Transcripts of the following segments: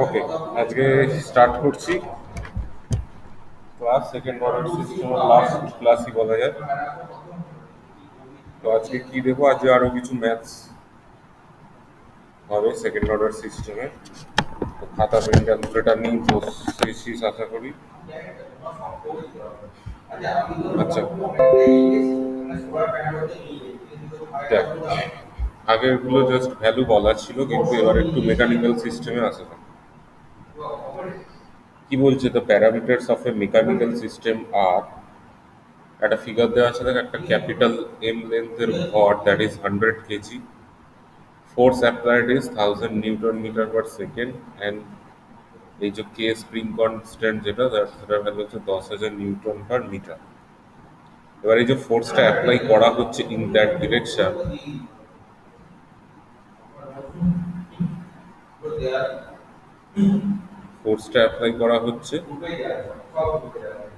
ওকে, আজকে স্টার্ট করছি class second order সিস্টেমের লাস্ট ক্লাসই বলা যায়। তো আজকে কি দেবো, আজকে আরো কিছু ম্যাথস হবে সেকেন্ড অর্ডার সিস্টেমে। তো খাতা পেন ক্যালকুলেটার নিয়ে বসেছিস আশা করি। আচ্ছা, দেখ, আগেরগুলো জাস্ট ভ্যালু বলা ছিল, কিন্তু এবার একটু মেকানিক্যাল সিস্টেমে আসে না। কি বলছে, the parameters of a mechanical system আর, একটা ফিগার দেওয়া আছে, দেখ, একটা ক্যাপিটাল এম লেন্থের ভর that is 100 kg, force applied is 1000 newton metre per second, and এই যে কে স্প্রিং কনস্ট্যান্ট যেটা, সেটার ভ্যালু হচ্ছে 10,000 নিউটন পার মিটার। এবার এই যে ফোর্সটা অ্যাপ্লাই করা হচ্ছে ইন দ্যাট ডিরেকশন, ফোর্সটা অ্যাপ্লাই করা হচ্ছে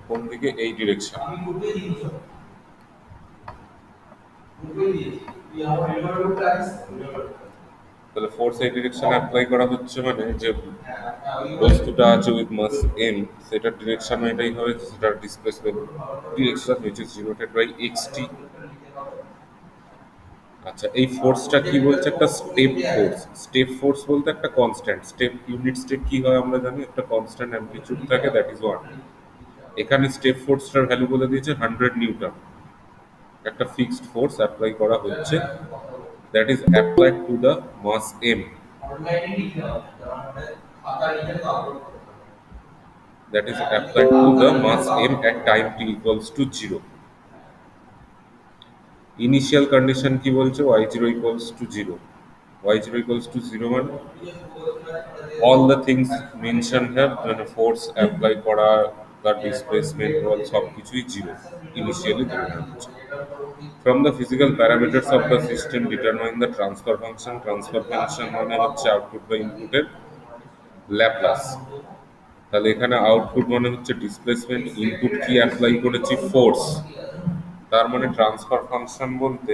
কোন দিকে, এই ডিরেকশন। তাহলে ফোর্স এই ডিরেকশন অ্যাপ্লাই করা হচ্ছে, মানে যে বস্তুটা আছে উইথ মাস এম, সেটার ডিরেকশন এটাই হবে, সেটার displacement direction which is denoted by XT. আচ্ছা, এই ফোর্সটা কি বলছে, একটা স্টেপ ফোর্স। স্টেপ ফোর্স বলতে একটা কনস্ট্যান্ট স্টেপ, ইউনিট স্টেপ কি হয় আমরা জানি, একটা কনস্ট্যান্ট অ্যামপ্লিটিউড থাকে, দ্যাট ইজ ওয়ান। এখানে স্টেপ ফোর্সটার ভ্যালু বলে দিয়েছে 100 নিউটন। একটা ফিক্সড ফোর্স অ্যাপ্লাই করা হচ্ছে, that is applied to the mass M, that is applied to the mass m at time t equals to 0. Initial condition কি বলছে, y0 equals to 0। y0 equals to 0 মানে all the things mentioned here, মানে force apply করা, তার displacement বল, সব কিছুই 0 initially ধরে নেওয়া হচ্ছে। From the physical parameters of the system determine the transfer function. Transfer function মানে হচ্ছে আউটপুট বা ইনপুটের ল্যাপ্লাস। তাহলে এখানে আউটপুট মানে হচ্ছে ডিসপ্লেসমেন্ট, ইনপুট কি অ্যাপ্লাই করেছি, ফোর্স। তার মানে ট্রান্সফার ফাংশন বলতে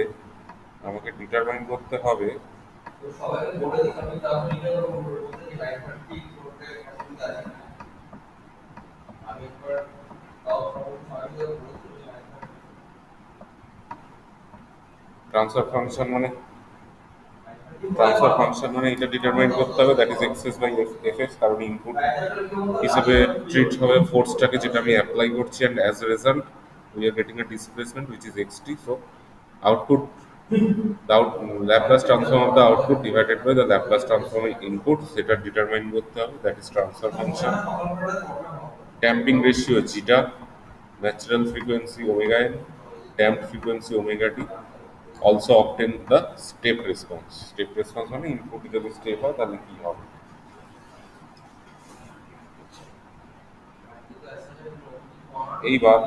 আমাকে ডিটারমাইন করতে হবে ট্রান্সফার ফাংশন মানে ট্রান্সফার ফাংশন মানে এটা ডিটারমাইন করতে হবে, that is XS by FS, কারণ ইনপুট হিসেবে ট্রিট হবে ফোর্সটাকে যেটা আমি অ্যাপ্লাই করছি, and as a result we are getting a displacement which is XT. So output, the Laplace transform of the output divided by the Laplace transform of input, সেটা determine করতে হবে, that is transfer function. Damping ratio zeta, natural frequency omega N, damped frequency omega T, also obtain the step response. Step response মানে input যদি step হয় তাহলে কি হবে। এইবার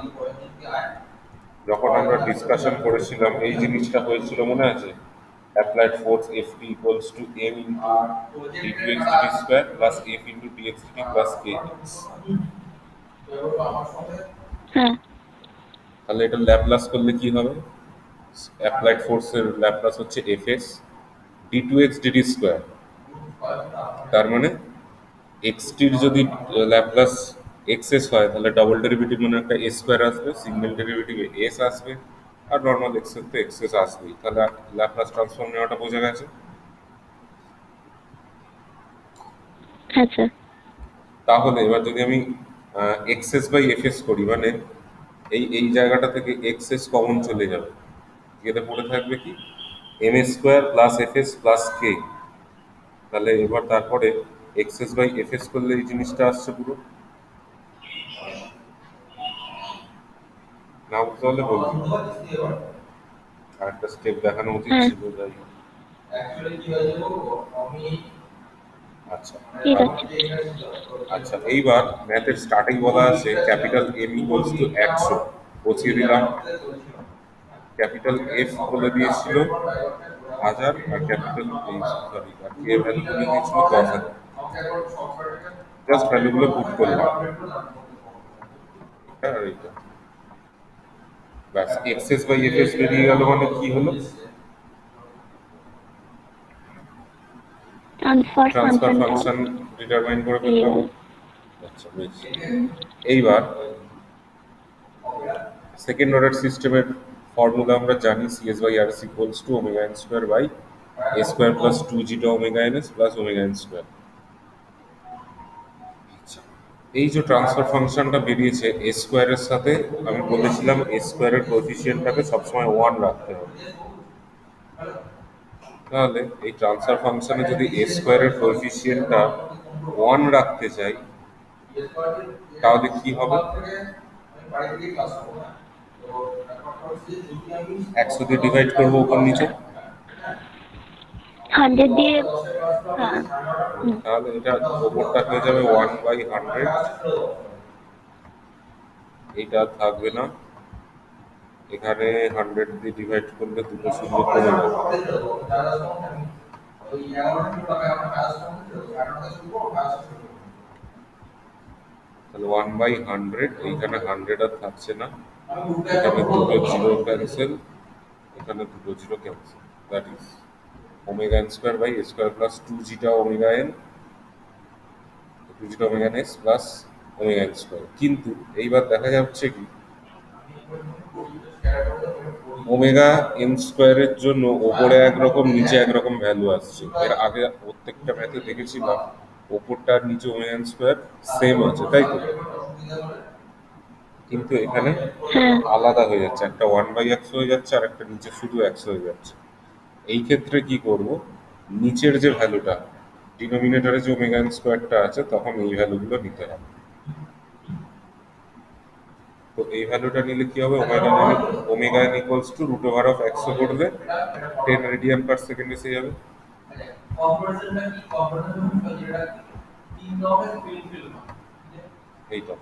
যখন আমরা ডিসকাশন করেছিলাম এই জিনিসটা হয়েছিল মনে আছে, applied force F equals to M into D two X DT square plus F into D X DT plus K X. হ্যাঁ, তাহলে এটা ল্যাপ্লাস করলে কি হবে, অ্যাপ্লাইড ফোর্সের ল্যাপ্লাস হচ্ছে F S D two X DT square. তার মানে এক্সটির যদি ল্যাপ্লাস এক্সএস হয় তাহলে ডবল ডেরিভেটিভ মানে একটা এ স্কোয়ার আসবে, সিঙ্গেল ডেরিভেটিভে এস আসবে, আর নর্মাল এক্সের তো এক্সএস আসবেই। তাহলে ল্যাপ্লাস ট্রান্সফর্ম নেওয়াটা বোঝা গেছে। আচ্ছা। তাহলে এবার যদি আমি এক্সএস বাই এফএস করি, মানে এই এই জায়গাটা থেকে এক্সএস কমন চলে যাবে, গেলে পড়ে থাকবে কি, M A square plus FS plus K. তাহলে এবার তারপরে এক্সএস বাই এফএস করলে এই জিনিসটা আসছে পুরো, না বুঝতে পারলে বলবো, আরেকটা স্টেপ দেখানো উচিত হ্যাঁ, ছিল, যাই হোক। আচ্ছা, ঠিক তাহলে আছে। আচ্ছা, এইবার ম্যাথের স্টার্টিং বলা আছে ক্যাপিটাল এম ইকুয়ালস টু 100, বসিয়ে দিলাম। ক্যাপিটাল এফ বলে দিয়েছিল 1000, আর ক্যাপিটাল সরি, আর কে ভ্যালু বলে দিয়েছিল 10,000। জাস্ট ভ্যালুগুলো পুট করলাম, এটা আর এটা, ব্যাস। এক্সএস বাই এফএস বেরিয়ে গেল, মানে কি হলো, ট্রান্সফার ট্রান্সফার ফাংশনটা ফাংশন ডিটারমাইন করে ফেলতে পেয়ে হবে। যাবে। আচ্ছা বেশ। এইবার সেকেন্ড অর্ডার সিস্টেমের ফর্মুলা আমরা জানি, CS by R S equals to omega N square by A square plus two zeta omega N S plus omega N square. এই যে ট্রান্সফার ফাংশনটা বেরিয়েছে এ স্কোয়ারের সাথে, আমি বলেছিলাম এ স্কোয়ারের কোএফিসিয়েন্টটাকে সবসময় 1 রাখতে হবে। তাহলে এই ট্রান্সফার ফাংশনে যদি এ স্কোয়ারের কোএফিসিয়েন্টটা 1 রাখতে চাই, তাহলে কি হবে? 100 দিয়ে ডিভাইড করবো উপর নিচে, 100 দিয়ে, হ্যাঁ। তাহলে এটা ওপরটা হয়ে যাবে 1/100, এইটা থাকবে না, এখানে 100 দিয়ে ডিভাইড করলে দুটো শূন্য কমে যাবে, তাহলে 1/100, এইখানে 100 আর থাকছে না, এখানে দুটো জিরো ক্যান্সেল, এখানে দুটো zero cancel, that is omega N square by A square plus two zeta omega N, two zeta omega N S plus omega N square. কিন্তু এইবার দেখা যাচ্ছে কি ওমেগা এন স্কোয়ারের জন্য ওপরে একরকম নিচে একরকম ভ্যালু আসছে। এর আগে প্রত্যেকটা ম্যাথে দেখেছিলাম ওপরটা আর নিচে ওমেগা এন স্কোয়ার সেম আছে, তাই তো? কিন্তু এখানে হ্যাঁ, আলাদা হয়ে যাচ্ছে, একটা 1/x হয়ে যাচ্ছে আর একটা নিচে শুধু x হয়ে যাচ্ছে। এই ক্ষেত্রে কি করব, নিচের যে ভ্যালুটা ডিনোমিনেটরে যে ওমেগা এন স্কোয়ারটা আছে তখন এই ভ্যালুগুলো নিতে হবে। তো এই ভ্যালুটা নিলে কি হবে, omega N equals to root over of X করলে 10 রেডিয়ান পার সেকেন্ড এসে যাবে। এইটা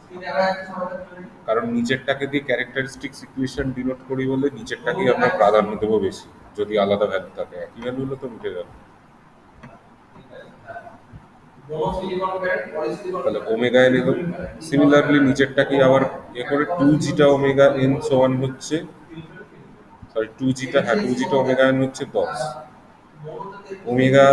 কারণ নিচেরটাকে দিয়ে ক্যারেক্টারিস্টিক্স ইকুয়েশন ডিনোট করি বলে নিচেরটাকেই আমরা প্রাধান্য দেবো বেশি, যদি আলাদা ভ্যালু থাকে। একই ভ্যালু হলে তো মিটে যাবে। তাহলে ওমেগা এন এলো, সিমিলারলি নিচেরটাকেই আবার এ করে টু জিটা ওমেগা এন সমান হচ্ছে, সরি টু জিটা, হ্যাঁ টু জিটা ওমেগা এন হচ্ছে 10, ওমেগা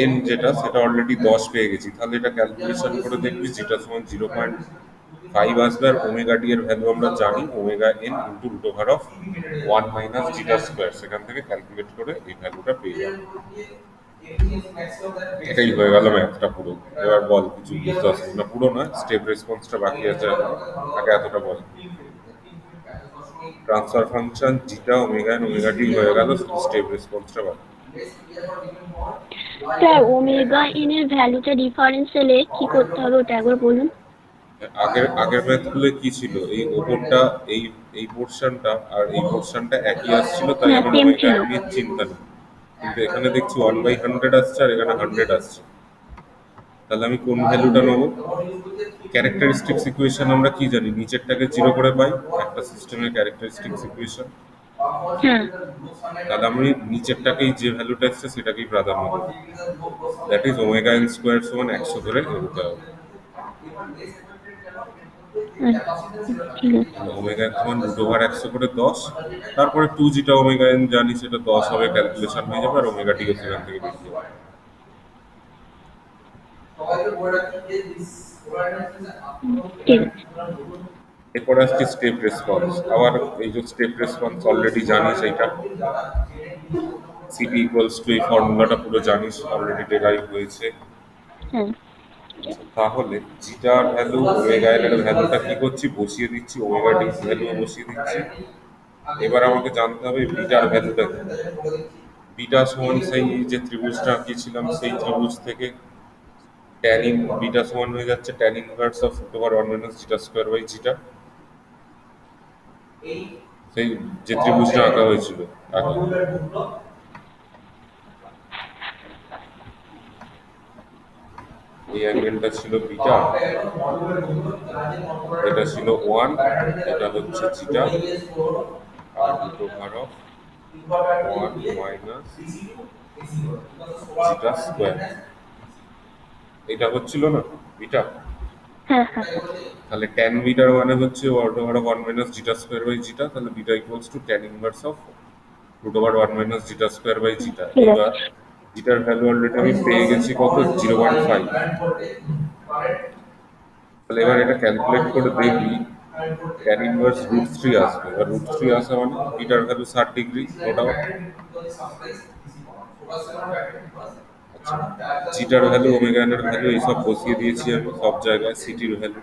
এন যেটা সেটা অলরেডি 10 পেয়ে গেছি, তাহলে এটা ক্যালকুলেশন করে দেখবি যেটা সমান 0.5 আসবে। আর ওমেগা ডি এর ভ্যালু আমরা জানি omega N into root over of 1 minus zeta square, সেখান থেকে ক্যালকুলেট করে এই ভ্যালুটা পেয়ে যাবে। এটাই হয়ে গেল ম্যাথটা পুরো। এবার বল কিছু বুঝতে পারছিস না? পুরো নয়, স্টেপ রেসপন্সটা বাকি আছে, আগে এতটা বল। Transfer function zeta omega N omega T হয়ে গেল, শুধু স্টেপ রেসপন্সটা বাকি। স্যার ওমেগা এন এর ভ্যালুটা ডিফারেন্স এলে কি করতে হবে ওটা একবার বলুন। আগের ম্যাথগুলো কি ছিল, এই ওপরটা এই পোর্শনটা আর এই পোর্শনটা একই আসছিল, তাই হ্যাঁ, আমার সেম ওমেগা ছিল। এন নিয়ে চিন্তা নেই। কিন্তু এখানে দেখছি 1/100 আসছে আর এখানে 100 আসছে, তাহলে আমি কোন ভ্যালুটা নেবো? ক্যারেক্টারিস্টিক্স ইকুয়েশন আমরা কি জানি, নিচেরটাকে 0 করে পাই, একটা সিস্টেমের ক্যারেক্টারিস্টিক্স ইকুয়েশন। হ্যাঁ, তাহলে আমি নিচেরটাকেই যে ভ্যালুটা এসছে সেটাকেই প্রাধান্য দেবো, that is omega N square সমান 100 ধরে এগোতে হবে। ঠিক আছে। ওমেগা এন সমান রুট ওভার 100 করে 10, তারপরে টু জিটা ওমেগা এন জানি সেটা 10 হবে, ক্যালকুলেশন হয়ে যাবে, আর ওমেগা টি সেখান থেকে বেরিয়ে যাবে। ঠিক আছে। এরপরে আসছে স্টেপ রেসপন্স। আবার এই যে স্টেপ রেসপন্স অলরেডি জানিস, এইটা সিপি ইকুয়ালস টু, এই ফর্মুলাটা পুরো জানিস, অলরেডি ডেরাইভ হয়েছে। হ্যাঁ, তাহলে জিটার ভ্যালু ওমেগা এর ভ্যালুটা কি করছি, বসিয়ে দিচ্ছি, ওমেগা ডি ভ্যালু বসিয়ে দিচ্ছি। এবার আমাকে জানতে হবে বিটার ভ্যালুটা কি। বিটা সমান সেই যে ত্রিভুজটা আঁকিয়েছিলাম সেই ত্রিভুজ থেকে ট্যান ইন বিটা সমান হয়ে যাচ্ছে tan inverse of root over 1 minus zeta square by zeta, সেই যে ত্রিভুজটা আঁকা হয়েছিল আগে। এই অ্যাঙ্গেলটা ছিল বিটা, এটা ছিল 1, এটা হচ্ছে জিটা, আর root over of 1 minus zeta square, এটা হচ্ছিল না বিটা। হ্যাঁ, হ্যাঁ, তাহলে ট্যান বিটার মানে হচ্ছে root over of 1 minus zeta square by zeta, তাহলে beta equals to tan inverse of root over 1 minus zeta square by zeta. ঠিক এবার আছে। এটার ভ্যালু অলরেডি আমি পেয়ে গেছি কত, 0.5। তাহলে এবার এটা ক্যালকুলেট করে দেখি, ট্যান ইনভার্স √3 আসবে। এবার √3 আসা মানে এটার ভ্যালু 60°, নো ডাউট। আচ্ছা, জিটার ভ্যালু, ওমেগা এর ভ্যালু এইসব বসিয়ে দিয়েছি আমি সব জায়গায়, সিটির ভ্যালু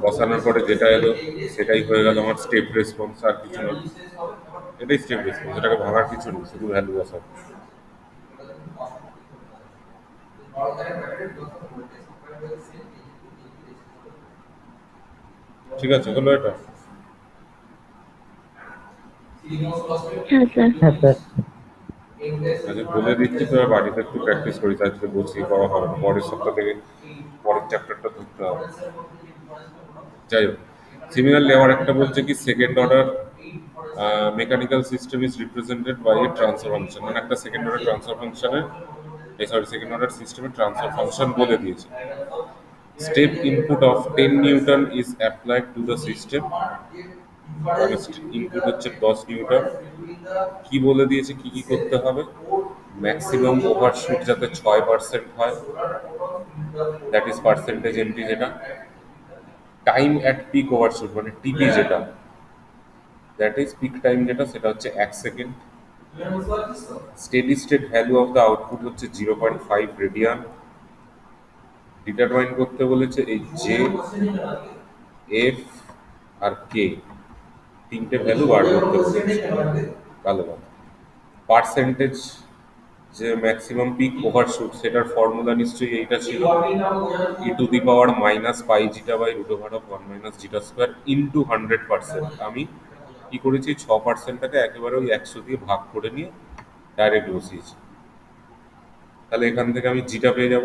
বসানোর পরে যেটা এলো সেটাই হয়ে গেল আমার স্টেপ রেসপন্স, আর কিছু না। এটাই স্টেপ রেসপন্স, এটাকে ভাঙার কিছু নেই, শুধু ভ্যালু বসাবো। ঠিক আছে, হলো এটা। হ্যাঁ স্যার। হ্যাঁ স্যার। আচ্ছা, বলে দিচ্ছি তো, বাড়িতে একটু প্র্যাকটিস করি, আজকে বসিয়ে করা হবে না, পরের সপ্তাহ থেকে পরের চ্যাপ্টারটা ধরতে হবে। যাই হোক, সিমিলারলি আবার একটা বলছে কি, second order mechanical system is represented by a transfer function, মানে একটা সেকেন্ড অর্ডার ট্রান্সফার ফাংশনের, সেকেন্ড অর্ডার সিস্টেমের ট্রান্সফার ফাংশন বলে দিয়েছে। Step input of 10 newton is applied to the system, মানে ইনপুট হচ্ছে 10 নিউটন। কি বলে দিয়েছে, কি কি করতে হবে? ম্যাক্সিমাম ওভারশুট যাতে 6% হয়, দ্যাট ইজ পার্সেন্টেজ এমটি, যেটা টাইম অ্যাট পিক ওভারশুট মানে টিপি, যেটা দ্যাট ইজ পিক টাইম, যেটা সেটা হচ্ছে 1 second. Steady state value of the output হচ্ছে 0.5 রেডিয়ান। ডিটারমাইন করতে বলেছে এই জে, এফ আর কে, তিনটে ভ্যালু বার করতে বলেছে। ভালো কথা। পার্সেন্টেজ, যে ম্যাক্সিমাম পিক ওভারশুট, সেটার ফর্মুলা নিশ্চয়ই এইটা ছিল, e⁻−π⁡1 ইন্টু 100%। আমি কি করেছি, 6%টাকে একেবারে ওই 100 দিয়ে ভাগ করে নিয়ে ডাইরেক্ট বসিয়েছি। তাহলে এখান থেকে আমি জিটা পেয়ে যাব,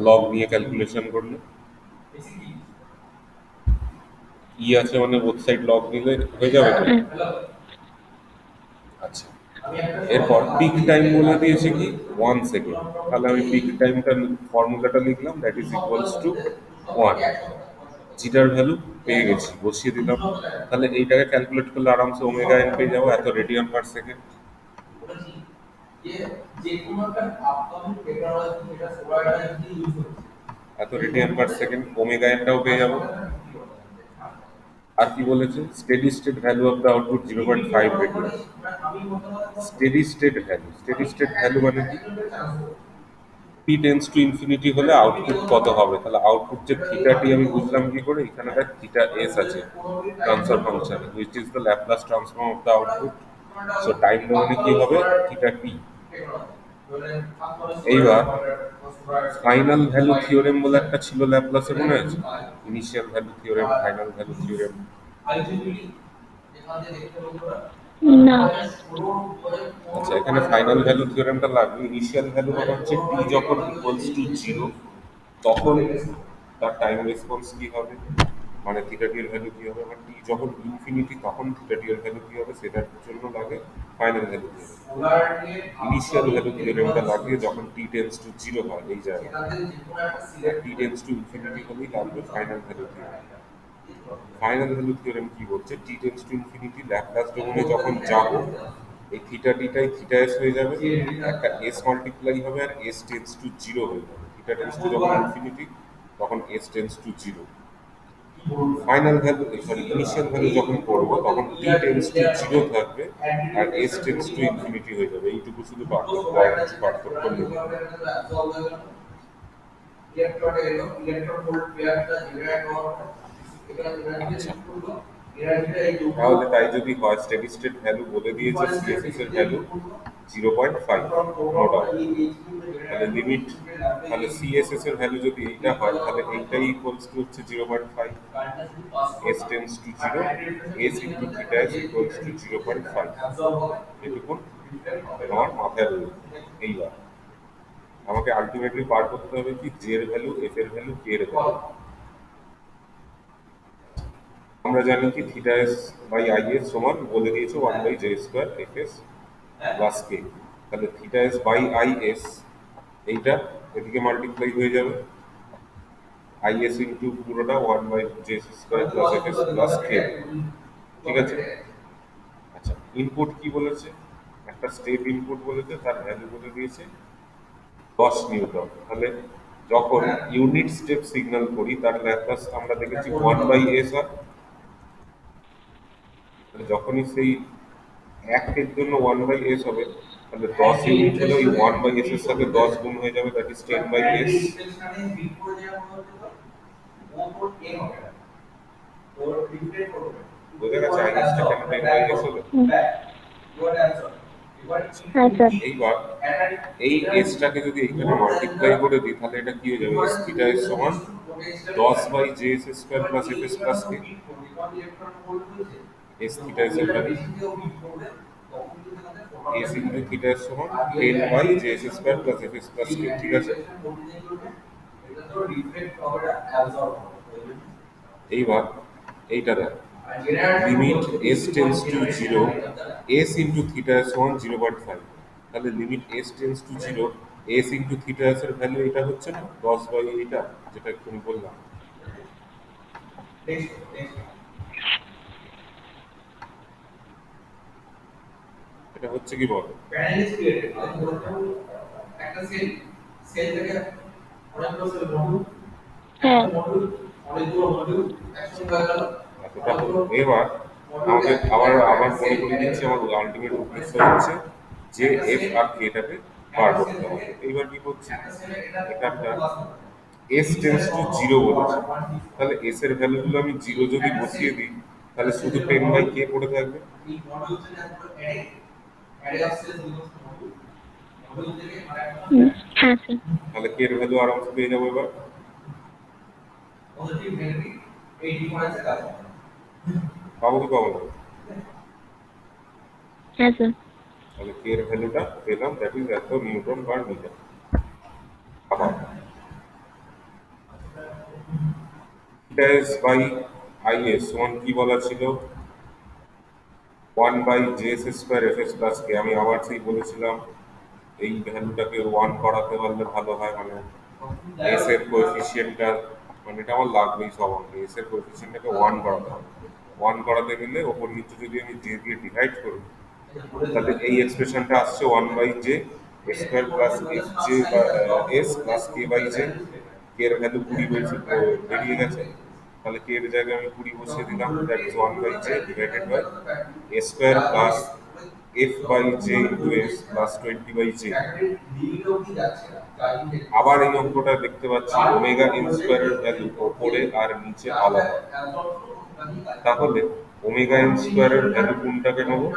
লগ নিয়ে ক্যালকুলেশন করলে। ই আছে মানে বোথ সাইড লগ নিলে হয়ে যাবে তো। আচ্ছা, এরপর পিক টাইম বলে দিয়েছে কি 1 সেকেন্ড। তাহলে আমি পিক টাইমটা ফর্মুলাটা লিখলাম, that is equals two 1। Jitter value পেয়ে গেছি, বসিয়ে দিলাম। তাহলে এইটাকে ক্যালকুলেট করলে আরামসে ওমেগা এন পেয়ে যাবো, এত রেডিয়ান পার সেকেন্ড। এত রেডিয়ান পার সেকেন্ড, ওমেগা এনটাও পেয়ে যাবো। আর কি বলেছে, steady state value of the output 0.5 radian. Steady state value, steady state value মানে কি, পি টেন্স টু ইনফিনিটি হলে আউটপুট কত হবে? তাহলে আউটপুট যে থিটা টি আমি বুঝলাম কি করে, এখানে দেখ থিটা এস আছে transfer function, which is the Laplace transform of the output. So time ডোমেনে কি হবে, থিটা টি। এইবার ফাইনাল ভ্যালু থিওরেম বলে একটা ছিল ল্যাপ্লাসে, মনে আছে? Initial value theorem, final value theorem. না। আচ্ছা, এখানে ফাইনাল ভ্যালু থিওরেমটা লাগবে। ইনিশিয়াল ভ্যালু মানে হচ্ছে টি যখন ইকুয়ালস টু 0, তখন তার টাইম রেসপন্স কি হবে, মানে থিটা টি এর ভ্যালু কি হবে। মানে টি যখন ইনফিনিটি, তখন থিটা টি এর ভ্যালু কি হবে, সেটার জন্য লাগে final value theorem. Initial value থিওরেমটা লাগে যখন টি টেন্স টু 0 হয়, এই জায়গায়। টি টেন্স টু ইনফিনিটি হলেই লাগবে final value theorem. Final value theorem কি বলছে, টি টেন্স টু ইনফিনিটি ল্যাপ্লাস ডোমেনে যখন যাব, এই থিটা টিটাই থিটা এস হয়ে যাবে, একটা এস মাল্টিপ্লাই হবে, আর এস টেন্স টু 0 হয়ে যাবে। থিটা টেন্স টু যখন ইনফিনিটি, তখন S tends to 0। Final value, sorry, initial value যখন করবো, তখন টি টেন্স টু 0 থাকবে আর এস টেন্স টু ইনফিনিটি হয়ে যাবে। এইটুকু শুধু পার্থক্য, আর কিছু পার্থক্য নেই। আচ্ছা, তাহলে তাই যদি হয়, স্টেডি স্টেট ভ্যালু বলে দিয়েছে সিএসএস এর ভ্যালু 0.5, নো ডাউট। তাহলে লিমিট, তাহলে সিএসএস এর ভ্যালু যদি এইটা হয়, তাহলে এইটাই ইকুয়ালস টু হচ্ছে 0.5, S tends to 0, S into theta S equals two 0.5। এটুকুন আমার মাথায় রইল। এইবার আমাকে আলটিমেটলি পার করতে হবে কি, জে এর ভ্যালু, এফ এর ভ্যালু, কে এর ভ্যালু। আমরা জানি কি theta S by I S সমান বলে দিয়েছে 1/j² F S plus K. তাহলে theta S by I S, এইটা এদিকে মাল্টিপ্লাই হয়ে যাবে, আই এস ইন্টু পুরোটা 1/j² plus F S plus K. ঠিক আছে। আচ্ছা, ইনপুট কি বলেছে, একটা স্টেপ ইনপুট বলেছে, তার ভ্যালু বলে দিয়েছে 10 নিউটন। তাহলে যখন ইউনিট স্টেপ সিগন্যাল করি তার ল্যাপ্লাস আমরা দেখেছি 1/s হয়। তাহলে যখনই সেই একের জন্য 1/s হবে, তাহলে 10 ইউনিট হলে ওই 1/s এর সাথে 10 গুণ হয়ে যাবে, দ্যাট ইজ 10/s। বোঝা গেছে আইএসটা কেন 10/s হলো? হুম, হ্যাঁ স্যার। এইবার এই এসটাকে যদি এইখানে মাল্টিপ্লাই করে দিই তাহলে এটা কি হয়ে যাবে, এস থিটা এর সমান 10/js² প্লাস fs প্লাস কে। এস থিটা এস এর ভ্যালু এস ইন্টু থিটা এর সমান 10/js² plus fs plus K, ঠিক আছে। এইবার এইটা দেখ, limit S tends to zero, S into theta এর সমান 0.5। তাহলে limit S tends to zero, S into theta এর ভ্যালু এটা হচ্ছে না 10/এইটা, যেটা এক্ষুনি বললাম। এটা হচ্ছে কি বল? হ্যাঁ। এতটা হলো। এবার আমাকে আবার আবার মনে করে দিচ্ছি, আমার আলটিমেট উদ্দেশ্য হচ্ছে যে এফ আর কেটাকে বার করতে হবে। এইবার কি করছি, এখানটা এস টেন্স টু জিরো বলেছে, তাহলে এস এর ভ্যালুগুলো আমি জিরো যদি বসিয়ে দিই তাহলে শুধু 10/k পড়ে থাকবে। হুম, হ্যাঁ স্যার। তাহলে কে এর ভ্যালু আরামসে পেয়ে যাবো এবার। পাবো কি পাবো না? হ্যাঁ স্যার। তাহলে কে এর ভ্যালুটা পেলাম, দ্যাট ইজ এত নিউটন পার মিটার। আবার ড্যাশ বাই আইএস সমান কি বলা ছিল, 1/js² fs প্লাস কে। আমি আবার সেই বলেছিলাম এই ভ্যালুটাকে 1 করাতে পারলে ভালো হয়, মানে এস এর কোএফিসিয়েন্টটা, মানে এটা আমার লাগবেই সব অঙ্কে, এস এর কোএফিসিয়েন্টটাকে 1 করাতে হবে। 1 করাতে গেলে ওপর নিচে যদি আমি জে দিয়ে ডিভাইড করি তাহলে এই এক্সপ্রেশনটা আসছে 1/j² plus F J S plus কে/জে। কে এর ভ্যালু 20 বেরিয়ে গেছে, তাহলে কে এর জায়গায় আমি 20 বসিয়ে দিলাম, that is 1/j divided by a² plus f/j into S plus 20/j। আবার এই অঙ্কটা দেখতে পাচ্ছি ওমেগা এন স্কোয়ারের ভ্যালু ওপরে আর নিচে আলাদা, তাহলে ওমেগা এন স্কোয়ারের ভ্যালু কোনটাকে নেবো?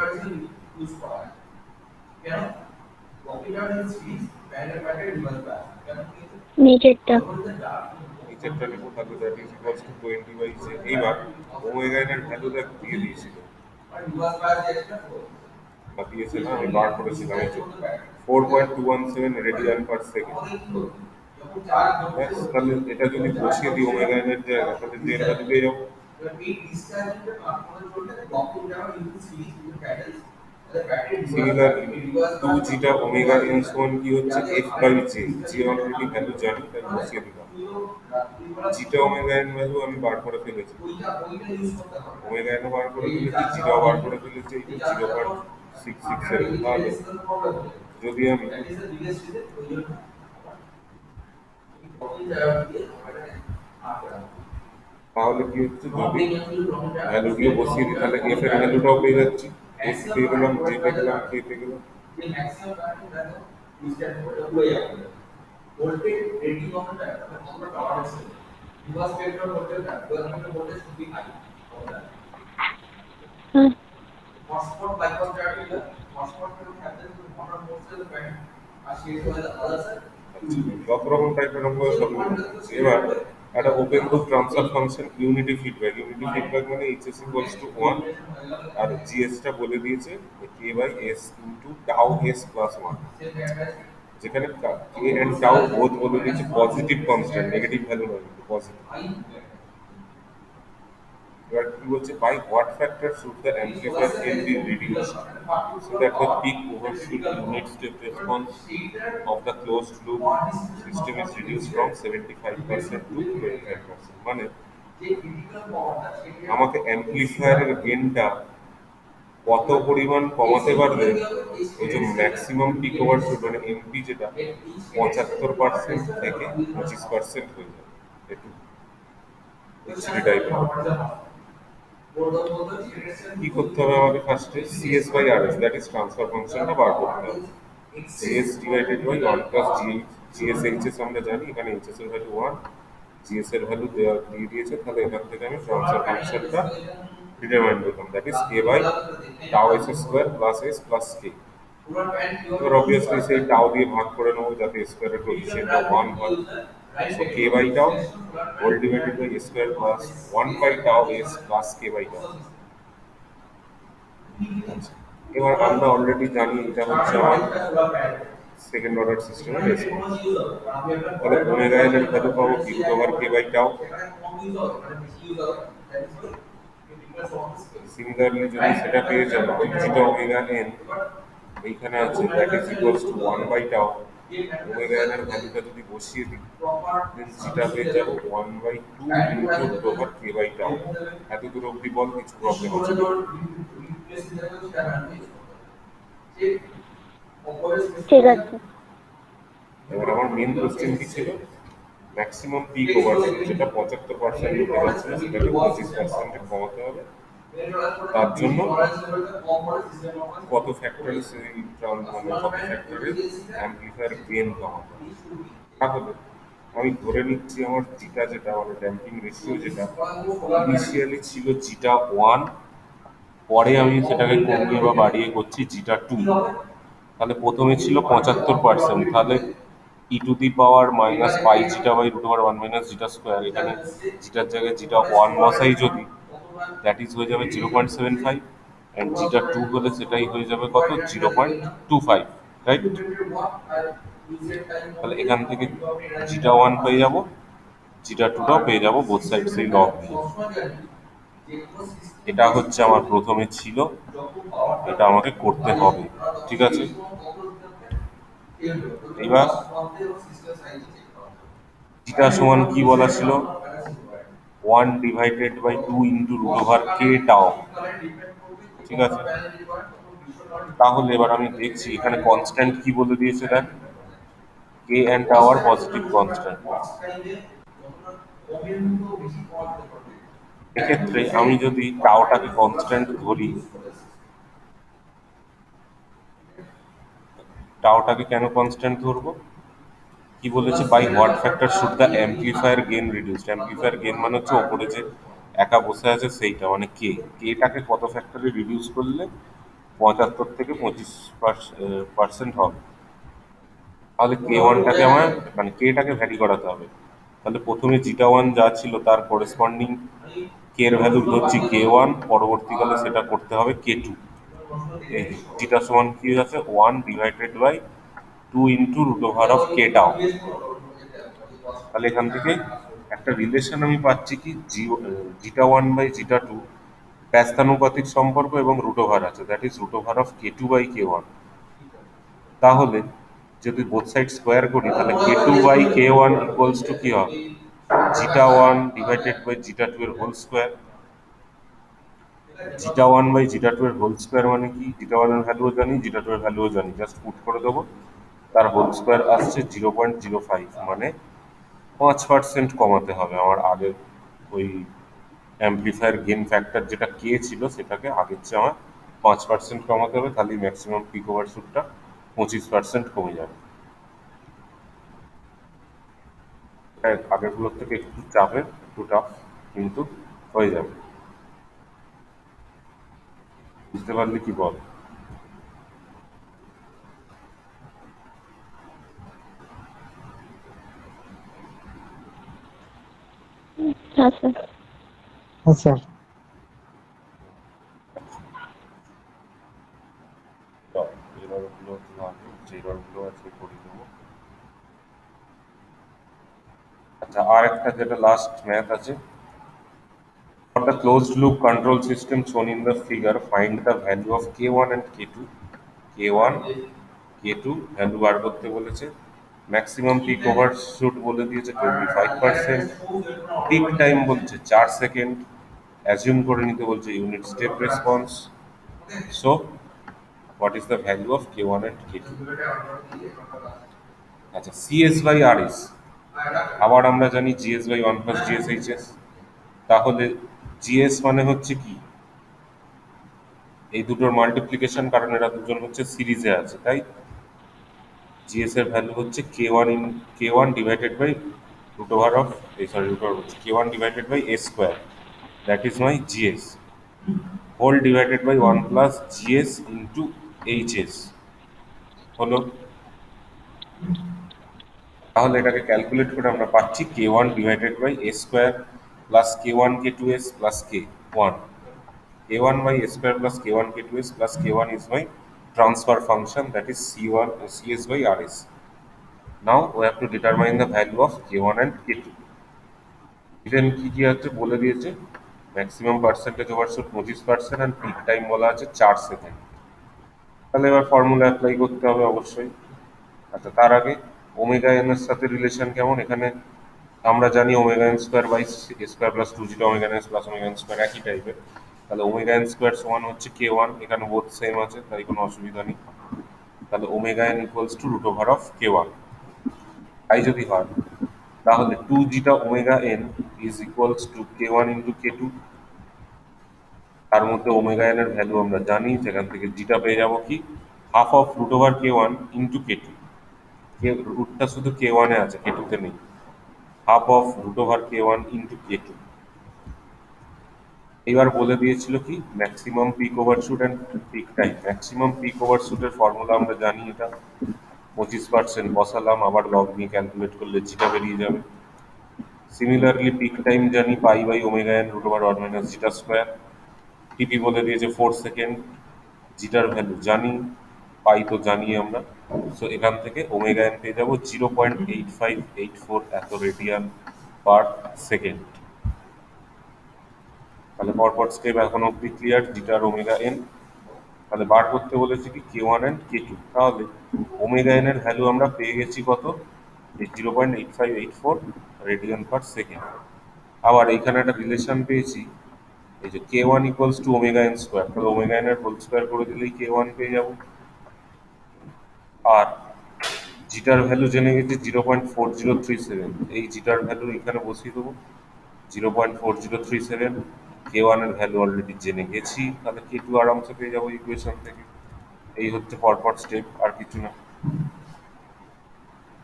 নিচেরটা। নিচেরটা নেবো, তাহলে that is equals two 20/j। এইবার ওমেগা এন এর ভ্যালু দেখ দিয়ে দিয়েছিল, বা দিয়েছে না, আমি বার করেছিলাম, এই যে 4.217 রেডিয়ান পার সেকেন্ড। ব্যাস, তাহলে এটা যদি বসিয়ে দিই ওমেগা এন এর জায়গা, তাহলে যে এর ভ্যালু পেয়ে যাবো। সিমিলারলি 2 জিটা ওমেগা এন সমান কি হচ্ছে, f/j। জি অলরেডি ভ্যালু জানি, তাই বসিয়ে দিলাম। জিটা ওমেগা এন ভ্যালু আমি বার করে ফেলেছি, ওমেগা এন বার করে ফেলেছি, জিটাও বার করে ফেলেছি, এই 0.667। তাহলে যদি আমি তাহলে কি হচ্ছে, যদি ভ্যালুগুলো বসিয়ে দিই তাহলে এফ এর ভ্যালুটাও পেয়ে যাচ্ছি, এফ পেয়ে গেলাম, জে পেয়ে গেলাম, কে পেয়ে গেলাম। হুম, যত রকম টাইপের অঙ্ক সব এবার একটা open loop transfer function unity feedback. Unity feedback মানে এইচএস ইকুয়ালস টু 1, আর জিএসটা বলে দিয়েছে k/s into tau S plus 1, যেখানে কে এন্ড টাউ বোথ বলে দিয়েছে পজিটিভ কনস্ট্যান্ট, নেগেটিভ ভ্যালু নয়, কিন্তু পজিটিভ। এবার কি বলছে, by what factor should the amplifier can be reduced so that the peak overshoot unit step response of the closed loop system is reduced from 75% to 25%। মানে আমাকে অ্যাম্পলিফায়ারের গেনটা কত পরিমাণ কমাতে পারলে ওই যে ম্যাক্সিমাম পিক ওভারশুট মানে এমপি যেটা 75% থেকে 25% হয়ে যাবে। একটু বিচ্ছিরি টাইপের। কি করতে হবে আমাকে ফার্স্টে CS by R S that is transfer ফাংশনটা বার করতে হবে। GS divided by one plus GS HS আমরা জানি, এখানে এইচএস এর ভ্যালু ওয়ান, জিএস এর ভ্যালু দিয়ে দিয়েছে, তাহলে এখান থেকে আমি ট্রান্সফার ফাংশনটা ডিটারমাইন করলাম that is K by tau S square plus S plus K. এবার অবভিয়াসলি সেই টাও দিয়ে ভাগ করে নেবো যাতে স্কোয়ারের কোএফিসিয়েন্টটা ওয়ান হয়। So K by tau whole divided by square plus one by tau S plus K by tau. এবার আমরা অলরেডি জানি এটা হচ্ছে আমার সেকেন্ড অর্ডার সিস্টেমের রেসপন্স। তাহলে ওমেগা এন এর ভ্যালু পাবো কি root over K by tau. Similarly যদি সেটা পেয়ে যাবো জিটা ওমেগা এন এইখানে আছে that is equals to one by tau. Omega N এর ভ্যালুটা যদি বসিয়ে দিই দেন জিটা পেয়ে যাবো one by two into root over K by tau. এত দূর অব্দি বল কিছু প্রবলেম আছে? ঠিক আছে। এবার আমার মেন কোশ্চেন কি ছিল, ম্যাক্সিমাম পিক ওভারশুট যেটা 75% উঠে যাচ্ছিল সেটাকে 25% কমাতে হবে। তার জন্য কত ফ্যাক্টরে সেই মানে কত ফ্যাক্টরে অ্যাম্পলিফায়ার গেইন কমাতে হবে। তাহলে আমি ধরে নিচ্ছি আমার জিটা যেটা মানে ড্যাম্পিং রেশিও যেটা ইনিশিয়ালি ছিল জিটা ওয়ান, পরে আমি সেটাকে কমিয়ে বা বাড়িয়ে করছি জিটা টু। তাহলে প্রথমে ছিল 75%, তাহলে E to the power minus pi zeta by root over one minus zeta square, এখানে জিটার জায়গায় জিটা ওয়ান বসাই যদি দ্যাট ইজ হয়ে যাবে 0.75, অ্যান্ড জিটা টু হলে সেটাই হয়ে যাবে কত 0.25, রাইট? তাহলে এখান থেকে জিটা ওয়ান পেয়ে যাবো, জিটা টুটাও পেয়ে যাবো, বোথ সাইড সেই লগ নিয়ে। এটা হচ্ছে আমার প্রথমে ছিল, এটা আমাকে করতে হবে, ঠিক আছে? এবার জিটা সমান কি বলা ছিল, one divided by two into root over K tau, ঠিক আছে? তাহলে এবার আমি দেখছি এখানে কনস্ট্যান্ট কি বলে দিয়েছে, দেখ কে অ্যান্ড টাও আর পজিটিভ কনস্ট্যান্ট। এক্ষেত্রে আমি যদি টাওটাকে কনস্ট্যান্ট ধরি, টাওটাকে কেন কনস্ট্যান্ট ধরবো, কি বলেছে, by what factor should the amplifier gain reduced. Amplifier gain মানে হচ্ছে ওপরে যে একা বসে আছে সেইটা, মানে কে, কেটাকে কত ফ্যাক্টরে রিডিউস করলে 75 থেকে 25% হবে। তাহলে কে ওয়ানটাকে আমার মানে কেটাকে ভ্যারি করাতে হবে। তাহলে প্রথমে জিটা ওয়ান যা ছিল তার করেসপন্ডিং কে এর ভ্যালু ধরছি কে ওয়ান, পরবর্তীকালে সেটা করতে হবে কে টু। এই জিটা সমান কি হয়ে যাচ্ছে one divided by two into root over of K tau. তাহলে এখান থেকে একটা রিলেশন আমি পাচ্ছি কি zeta one by zeta two ব্যস্তানুপাতিক সম্পর্ক এবং রুট ওভার আছে, that is root over of K two by K one. তাহলে যদি বোথ সাইড স্কোয়ার করি তাহলে K two by K one equals to কি হবে, zeta one divided by zeta two এর whole square. Zeta one by zeta two এর whole square মানে কি, জিটা ওয়ান এর ভ্যালুও জানি, জিটা টু এর ভ্যালুও জানি, জাস্ট পুট করে দেবো, তার হোল স্কোয়ার আসছে 0.05, মানে 5% কমাতে হবে আমার আগের ওই অ্যাম্পলিফায়ার গেইন ফ্যাক্টর যেটা কে ছিল সেটাকে আগের চেয়ে আমার 5% কমাতে হবে, তাহলে ম্যাক্সিমাম পিক ওভারশুটটা 25% কমে যাবে। আগেরগুলোর থেকে একটু চাপের, একটু টাফ, কিন্তু হয়ে যাবে। বুঝতে পারলি কি বল? হ্যাঁ স্যার। হ্যাঁ স্যার। এররগুলো লাগে, যে এররগুলো আছে করে দেবো। আচ্ছা, আর একটা যেটা লাস্ট ম্যাথ আছে, for the closed loop control system shown in the figure find the value of k1 and k2। k1 k2 value বার করতে বলেছে, ম্যাক্সিমাম পিক ওভারশুট বলে দিয়েছে 25%, পিক টাইম বলছে 4 সেকেন্ড, অ্যাজিউম করে নিতে বলছে unit step response, So what is the value of k1 and k2? আচ্ছা, cs বাই rs আবার আমরা জানি gs বাই 1 প্লাস gshs। তাহলে gs মানে হচ্ছে কি, এই দুটোর মাল্টিপ্লিকেশন, কারণ এরা দুজন হচ্ছে সিরিজে আছে, তাই gs এর ভ্যালু হচ্ছে k1 divided by root over of, sorry root over হচ্ছে k1 divided by a square, that is my gs, whole divided by 1 plus gs into hs হলো। তাহলে এটাকে ক্যালকুলেট করে আমরা পাচ্ছি k1 divided by a square plus k1 k2s plus k1, k1 by a square plus k1 k2s plus k1 is my transfer function, that is c1 cs by rs. Now we have to determine the value of k1 and k2. Given কি কি আছে বলে দিয়েছে, maximum percentage overshoot 25% and peak time বলা আছে 4 second. তাহলে এবার formula apply করতে হবে অবশ্যই। আচ্ছা, তার আগে ওমেগা এন এর সাথে রিলেশন কেমন, এখানে আমরা জানি omega N square by square plus 2 omega N plus omega N square একই টাইপের। তাহলে ওমেগা এন স্কোয়ার সমান হচ্ছে k1, এখানে বোথ সেম আছে তাই কোনো অসুবিধা নেই। তাহলে omega N equals to root over of k1। তাই যদি হয় তাহলে 2 zeta omega N is equals to k1 into k2। তার মধ্যে ওমেগা এন এর ভ্যালু আমরা জানি, সেখান থেকে জিটা পেয়ে যাবো কি, half of root over k1 into k2। রুটটা শুধু k1 এ আছে, k2 তে নেই। Half of root over k1 into k2। এবার বলে দিয়েছিল কি maximum peak overshoot and peak time. Maximum peak ওভারশুটের ফর্মুলা আমরা জানি, এটা 25% বসালাম, আবার লগ নিয়ে ক্যালকুলেট করলে জিটা বেরিয়ে যাবে। সিমিলারলি পিক টাইম জানি pi by omega N root over 1 minus zeta square. TP বলে দিয়েছে 4 সেকেন্ড, জিটার ভ্যালু জানি, পাই তো জানি আমরা। সো এখান থেকে ওমেগা এন পেয়ে যাবো 0.8584 এত রেডিয়ান পার সেকেন্ড। তাহলে পরপর স্টেপ এখন অব্দি ক্লিয়ার, জিটার ওমেগা এন। তাহলে বার করতে বলেছি কি k1 অ্যান্ড k2। তাহলে ওমেগা এন এর ভ্যালু আমরা পেয়ে গেছি কত, 0.8584 রেডিয়ান পার সেকেন্ড। আবার এইখানে একটা রিলেশন পেয়েছি, এই যে k1 equals to omega N square, তাহলে ওমেগা এন এর হোল স্কোয়ার করে দিলেই k1 পেয়ে যাবো। আর জিটার ভ্যালু জেনে গেছি 0.4037, এই জিটার ভ্যালু এখানে বসিয়ে দেবো 0.4037। k1 এর ভ্যালু অলরেডি জেনে গেছি, তাহলে k2 আরামসে পেয়ে যাবো ইকুয়েশন থেকে। এই হচ্ছে পরপর স্টেপ, আর কিছু না।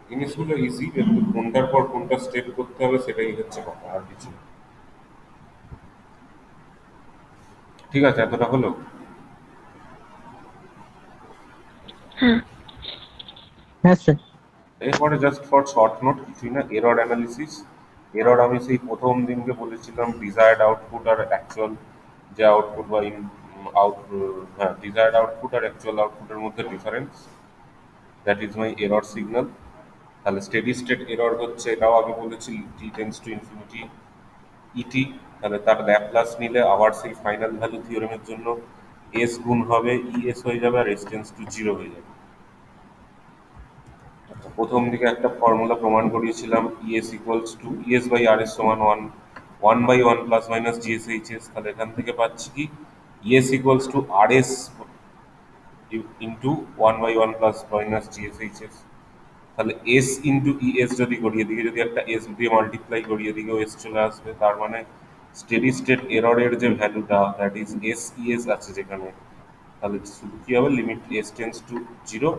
জিনিসগুলো ইজি, কিন্তু কোনটার পর কোনটা স্টেপ করতে হবে সেটাই হচ্ছে কথা, আর কিছু না। ঠিক আছে, এতটা হলো। হ্যাঁ। হ্যাঁ স্যার। এরপরে জাস্ট ফর শর্ট নোট, কিছুই না, এরর অ্যানালিসিস। এরর আমি সেই প্রথম দিনকে বলেছিলাম ডিজায়ার্ড আউটপুট আর অ্যাকচুয়াল যে আউটপুট বা হ্যাঁ, ডিজায়ার্ড আউটপুট আর অ্যাকচুয়াল আউটপুটের মধ্যে difference, that is my error signal. তাহলে স্টেডি স্টেট এরর হচ্ছে, এটাও আগে বলেছি, টি টেন্স টু ইনফিনিটি ইটি। তাহলে তার ল্যাপ্লাস নিলে আবার সেই ফাইনাল ভ্যালু থিওরেমের জন্য এস গুণ হবে ইএস হয়ে যাবে, আর এস টেন্স টু জিরো হয়ে যাবে। আচ্ছা, প্রথম দিকে একটা ফর্মুলা প্রমাণ করিয়েছিলাম, E S equals to E S by R S সমান one by one plus minus G S H S. তাহলে এখান থেকে পাচ্ছি কি E S equals to R S into one by one plus minus G S H S. তাহলে এস ইন্টু ইএস যদি করি, এদিকে যদি একটা এস দিয়ে মাল্টিপ্লাই করি, এদিকেও এস চলে আসবে, তার মানে স্টেডি স্টেট এররের যে ভ্যালুটা দ্যাট ইজ এস ইএস আছে যেখানে, তাহলে শুধু কি হবে, limit S tends to zero,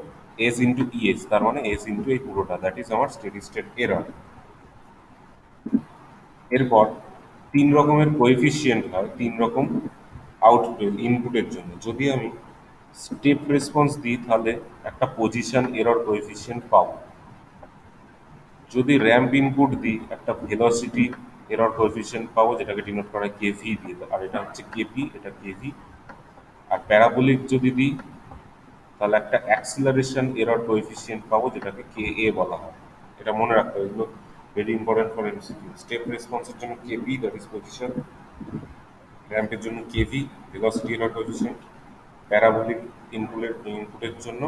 S into ES, তার মানে এস ইন্টু এই পুরোটা, দ্যাট ইজ আমার স্টেডি স্টেট এরর। এরপর তিন রকমের কোএফিসিয়েন্ট হয়, তিন রকম আউটপুট ইনপুটের জন্য। যদি আমি স্টেপ রেসপন্স দিই তাহলে একটা পজিশন এরর কোএফিসিয়েন্ট পাবো। যদি র্যাম্প ইনপুট দিই একটা ভেলোসিটি এরর কোএফিসিয়েন্ট পাবো, যেটাকে ডিনোট করা হয় কেভি দিয়ে, আর এটা হচ্ছে কেপি, এটা কেভি। আর প্যারাবোলিক যদি দিই তাহলে একটা অ্যাক্সিলারেশন এরর কোএফিসিয়েন্ট পাবো, যেটাকে কে এ বলা হয়। এটা মনে রাখতে হবে, এগুলো very important for MCQ. Step রেসপন্সের জন্য কেপি, দ্যাট ইজ পজিশন। র্যাম্পের জন্য KV, velocity error coefficient. Parabolic ইনপুটের জন্য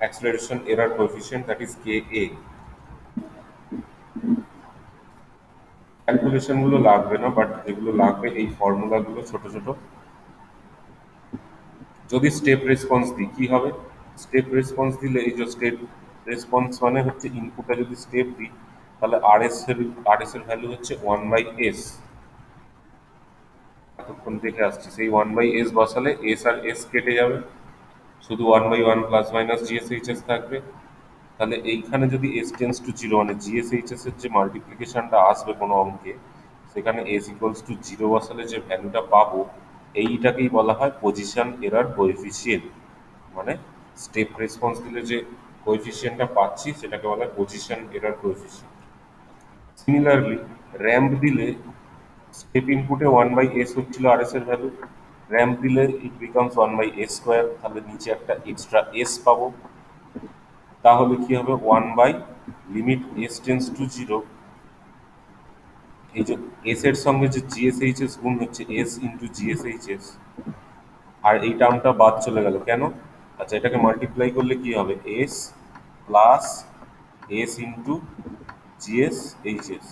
acceleration error coefficient, that is K A. ক্যালকুলেশনগুলো লাগবে না, বাট যেগুলো লাগবে এই ফর্মুলাগুলো ছোট ছোট যদি স্টেপ রেসপন্স দিই কি হবে? স্টেপ রেসপন্স দিলে এই যে স্টেপ রেসপন্স মানে হচ্ছে ইনপুটটা যদি স্টেপ দিই তাহলে আর এস এর ভ্যালু হচ্ছে 1/s। এতক্ষণ দেখে আসছি সেই 1/s বসালে এস আর এস কেটে যাবে, শুধু 1/1 প্লাস মাইনাস জিএসএইচএস থাকবে। তাহলে এইখানে যদি এস টেন্স টু জিরো মানে জিএসএইচএস এর যে মাল্টিপ্লিকেশনটা আসবে কোনো অঙ্কে, সেখানে এস ইকুয়ালস টু জিরো বসালে যে ভ্যালুটা পাবো এইটাকেই বলা হয় পজিশন এরর কোএফিসিয়েন্ট। মানে স্টেপ রেসপন্স দিলে যে কোএফিসিয়েন্টটা পাচ্ছি সেটাকে বলা হয় position error coefficient. Similarly ramp দিলে স্টেপ ইনপুটে 1/s হচ্ছিল আর এস এর ভ্যালু, র্যাম্প দিলে ইট বিকামস 1/s², তাহলে নিচে একটা এক্সট্রা এস পাবো। তাহলে কি হবে? 1/লিমিট s টেন্স টু 0, এই যে এস এর সঙ্গে যে জিএসএইচএস গুণ হচ্ছে এস ইন্টু জিএসএইচএস, আর এই টার্মটা বাদ চলে গেল কেন? আচ্ছা, এটাকে মাল্টিপ্লাই করলে কি হবে? S plus S into G S H S.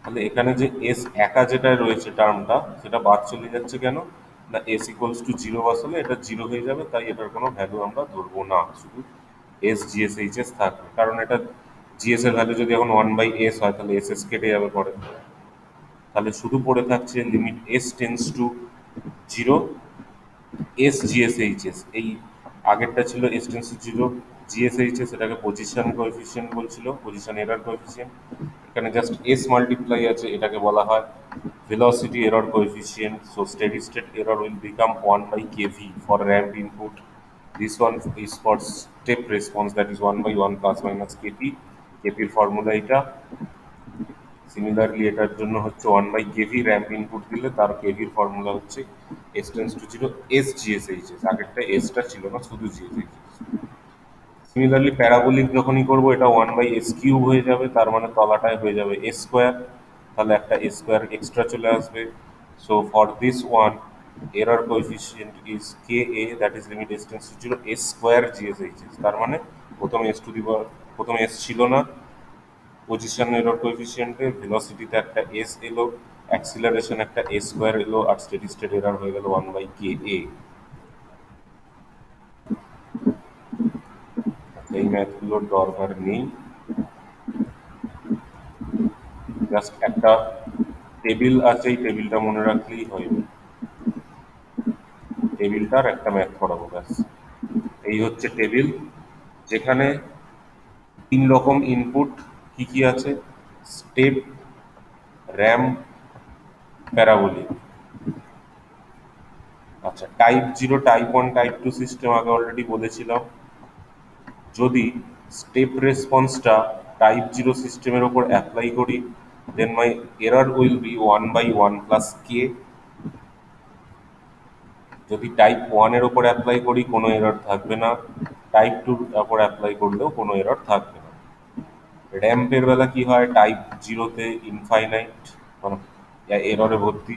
তাহলে এখানে যে এস একা যেটা রয়েছে টার্মটা সেটা বাদ চলে যাচ্ছে কেন? না, এস ইকুয়ালস টু জিরো বসালে এটা জিরো হয়ে যাবে, তাই এটার কোনো ভ্যালু আমরা ধরবো না, শুধু এস জিএসএইচএস থাকবে। কারণ এটা জিএস এর ভ্যালু যদি এখন 1/s হয় তাহলে এস এস কেটে যাবে পরে। তাহলে শুধু পড়ে থাকছে limit s tends to 0 S G S H S. এই আগেরটা ছিল s টেন্স টু 0 জিএসএইচএস, এটাকে পজিশন কোএফিসিয়েন্ট বলছিল, পজিশন এরর কোএফিসিয়েন্ট। এখানে জাস্ট এস মাল্টিপ্লাই আছে, এটাকে বলা হয় velocity error coefficient. So steady state error will become 1/kv for ramp input. This one is for step response, that is 1/1 plus minus kp. kp এর formula এটা। Similarly এটার জন্য হচ্ছে 1/kv, র্যাম্প ইনপুট দিলে তার কেভির ফর্মুলা হচ্ছে s tends to 0 S জিএসএইচএস। আগেরটা এসটা ছিল না, শুধু জিএসএইচএস। সিমিলারলি প্যারাবোলিক যখনই করবো এটা 1/s³ হয়ে যাবে, তার মানে তলাটায় হয়ে যাবে s², তাহলে একটা s² এক্সট্রা চলে আসবে। So for this one error coefficient is K A, that is limit s tends to 0 s² জিএসএইচএস। তার মানে প্রথমে এস ছিল না, পজিশন এরর কোএফিসিয়েন্টে ভেলোসিটিতে একটা এস এলো, অ্যাক্সিলারেশন একটা s² এলো, আর স্টেডি স্টেট এরর হয়ে গেল 1/ka। এই ম্যাথগুলোর দরকার নেই, জাস্ট একটা টেবিল আছে, এই টেবিলটা মনে রাখলেই হয়। টেবিলটার একটা ম্যাথ করাবো ব্যাস। এই হচ্ছে টেবিল, যেখানে 3 রকম ইনপুট কি কি আছে: স্টেপ, র্যাম্প, প্যারাবোলিক। আচ্ছা, টাইপ 0, টাইপ 1, টাইপ 2 সিস্টেম আগে অলরেডি বলেছিলাম। যদি স্টেপ রেসপন্সটা টাইপ 0 সিস্টেমের ওপর অ্যাপ্লাই করি, দেন মাই এরর উইল বি 1/1 প্লাস কে। যদি টাইপ 1 এর ওপর অ্যাপ্লাই করি কোনো এরর থাকবে না, টাইপ 2 এর ওপর অ্যাপ্লাই করলেও কোনো এরর থাকবে না। র্যাম্পের বেলা কি হয়? টাইপ 0-তে ইনফাইনাইট, মানে এররে ভর্তি।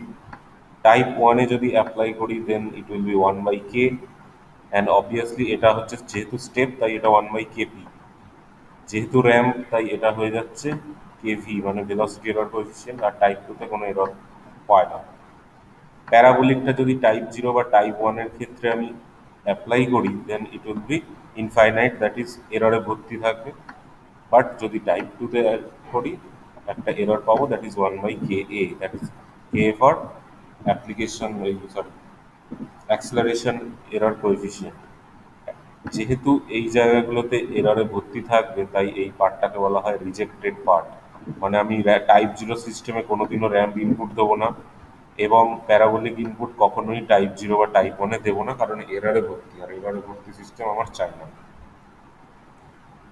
টাইপ 1-এ যদি অ্যাপ্লাই করি then it will be 1/k, and obviously এটা হচ্ছে যেহেতু স্টেপ তাই এটা 1/kp, যেহেতু র্যাম্প তাই এটা হয়ে যাচ্ছে কেভি, মানে ভেলোসিটি এরর কোএফিসিয়েন্ট, আর টাইপ 2-তে কোনো এরর পায় না। প্যারাবোলিকটা যদি টাইপ 0 বা টাইপ 1 এর ক্ষেত্রে আমি অ্যাপ্লাই করি then it will be infinite, that is এররে ভর্তি থাকবে। বাট যদি টাইপ 2-তে করি একটা এরর পাবো, that is 1/ka, that is K for application, sorry, acceleration error coefficient. যেহেতু এই জায়গাগুলোতে এররে ভর্তি থাকবে তাই এই পার্টটাকে বলা হয় রিজেক্টেড পার্ট। মানে আমি টাইপ 0 সিস্টেমে কোনোদিনও র্যাম্প ইনপুট দেবো না, এবং প্যারাবোলিক ইনপুট কখনোই টাইপ 0 বা টাইপ 1-এ দেবো না, কারণ এররে ভর্তি, আর এররে ভর্তি সিস্টেম আমার চাই না।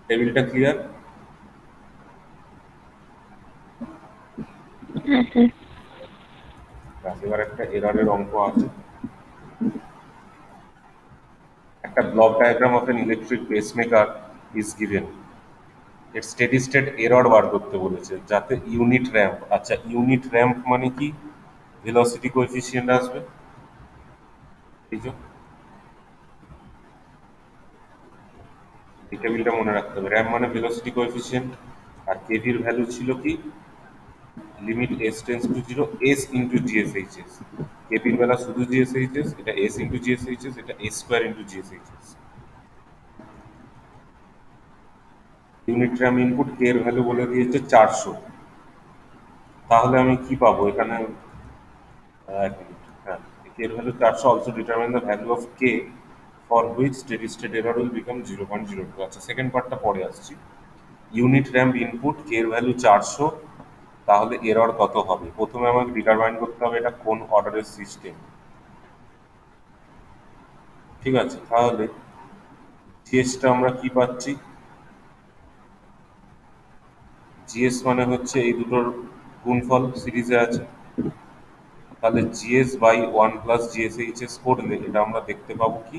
টেবিলটা ক্লিয়ার? হ্যাঁ স্যার। এবার একটা এররের অঙ্ক আছে। একটা block diagram of N electric pacemaker is given. এর স্টেডি স্টেট এরর বার করতে বলেছে, যাতে ইউনিট র্যাম্প। আচ্ছা, ইউনিট র্যাম্প মানে কি? ভেলোসিটি কোএফিসিয়েন্ট আসবে, এই যে এই টেবিলটা মনে রাখতে হবে। র্যাম্প মানে ভেলোসিটি কোএফিসিয়েন্ট, আর কেভির ভ্যালু ছিল কি? Limit S tends to zero S into G S H S. কেপির বেলা শুধু জিএসএইচএস, এটা এস ইন্টু জিএসএইচএস, এটা S square into G S H S. Unit ramp input K এর ভ্যালু বলে দিয়েছে 400। তাহলে আমি কি পাবো এখানে? এক মিনিট, হ্যাঁ, কে এর value 400, also determine the value of K for which steady state error will become 0.02। আচ্ছা, সেকেন্ড পার্টটা পরে আসছি। ইউনিট র্যাম্প ইনপুট কে এর ভ্যালু 400, তাহলে এরর কত হবে? প্রথমে আমাকে ডিটারমাইন করতে হবে এটা কোন অর্ডারের সিস্টেম। ঠিক আছে, তাহলে জিএসটা আমরা কি পাচ্ছি? জিএস মানে হচ্ছে এই দুটোর গুণফল সিরিজে আছে, তাহলে জিএস বাই 1 প্লাস জিএসএইচএস করলে এটা আমরা দেখতে পাবো কি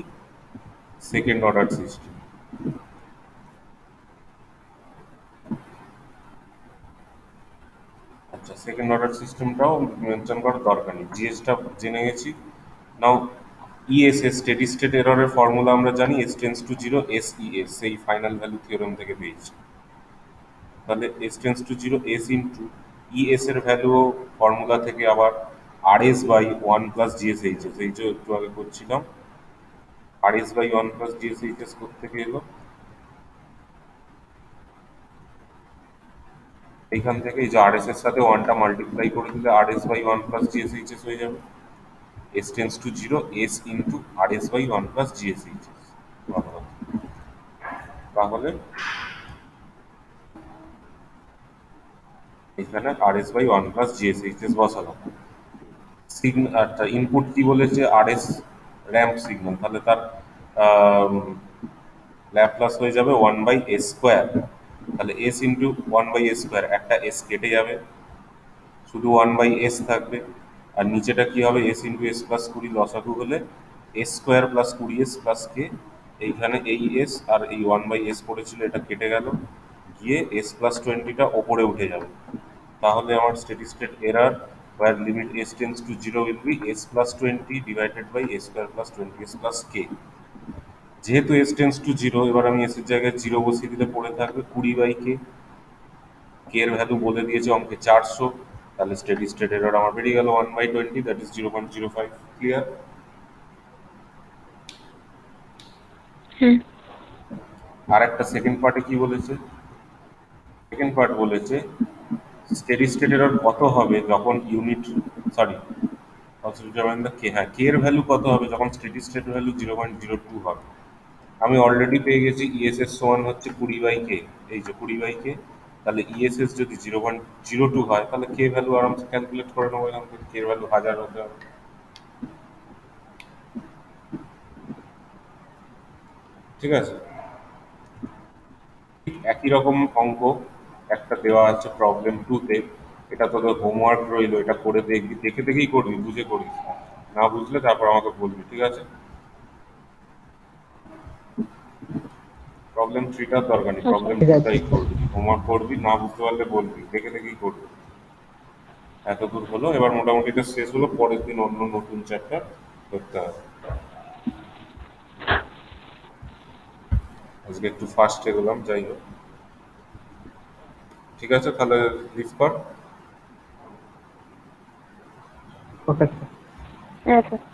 সেকেন্ড অর্ডার সিস্টেম। আচ্ছা, সেকেন্ড অর্ডার সিস্টেমটাও মেনশন করার দরকার নেই, জিএসটা জেনে গেছি। নাও ইএসএস স্টেডি স্টেট এররের ফর্মুলা আমরা জানি, S tends to zero S ES, সেই ফাইনাল ভ্যালু থিওরেম থেকে পেয়েছি। তাহলে S tends to zero S into ES এর ভ্যালু ফর্মুলা থেকে আবার R S by one plus GSHS, এই যে একটু আগে করছিলাম, R S by one plus GSHS থেকে এলো এইখান থেকে, এই যে আর এস এর সাথে ওয়ানটা মাল্টিপ্লাই করে দিলে আর S by one plus G S H S হয়ে যাবে। S tends to zero S into R S by one plus G S H S. তাহলে এখানে R S by one plus G S H S বসালাম। সিগন্যাল, আচ্ছা, ইনপুট কি বলেছে? আর এস র্যাম্প সিগন্যাল, তাহলে তার ল্যাপ্লাস হয়ে যাবে ওয়ান বাই এস স্কোয়ার। তাহলে S into one by S square, একটা এস কেটে যাবে, শুধু ওয়ান বাই এস থাকবে। আর নিচেটা কি হবে? এস ইন্টু এস প্লাস কুড়ি লসাগু হলে এস স্কোয়ার প্লাস কুড়ি এস প্লাস কে। এইখানে এই এস আর এই ওয়ান বাই এস পড়েছিল, এটা কেটে গেল, গিয়ে এস প্লাস টোয়েন্টিটা ওপরে উঠে যাবে। তাহলে আমার steady state error where limit s tends to 0 will be s plus 20 divided by s square plus 20s plus k। যেহেতু s tends to 0, এবার আমি s এর জায়গায় 0 বসিয়ে দিলে পড়ে থাকবে 20 বাই k। k এর ভ্যালু বলে দিয়েছে অঙ্কে 400, তাহলে স্টেডি স্টেট এরর আমার বেরিয়ে গেল 1 বাই 20, দ্যাট ইজ 0.05। ক্লিয়ার? হ্যাঁ। আর একটা সেকেন্ড পার্টে কি বলেছে? সেকেন্ড পার্ট বলেছে স্টেডি স্টেট এরর কত হবে যখন unit, sorry, also determine the k, হ্যাঁ, k এর ভ্যালু কত হবে যখন স্টেডি স্টেট ভ্যালু 0.02 হবে। আমি অলরেডি পেয়ে গেছি ইএসএস সমান হচ্ছে 20 বাই কে, এই যে 20 বাই কে। তাহলে ইএসএস যদি 0.02 হয়, তাহলে কে ভ্যালু আরামসে ক্যালকুলেট করে নেবো, এখান থেকে কে ভ্যালু 1000 হতে হবে। ঠিক আছে, ঠিক একই রকম অঙ্ক একটা দেওয়া আছে প্রবলেম 2-তে, এটা তোদের হোমওয়ার্ক রইলো, এটা করে দেখবি, দেখে দেখেই করবি, বুঝে করিস, না বুঝলে তারপর আমাকে বলবি, ঠিক আছে? প্রবলেম 3টার দরকার নেই, আচ্ছা। প্রবলেম ঠিক আছে 2টাই করবি, হোমওয়ার্ক করবি, না বুঝতে পারলে বলবি, দেখে দেখেই করবি। এত দূর হলো, এবার মোটামুটি এটা শেষ হলো, পরের দিন অন্য নতুন চ্যাপ্টার করতে হবে। আজকে একটু ফাস্ট এগোলাম, যাই হোক, ঠিক আছে, তাহলে লিভ কর। ওকে। হ্যাঁ স্যার।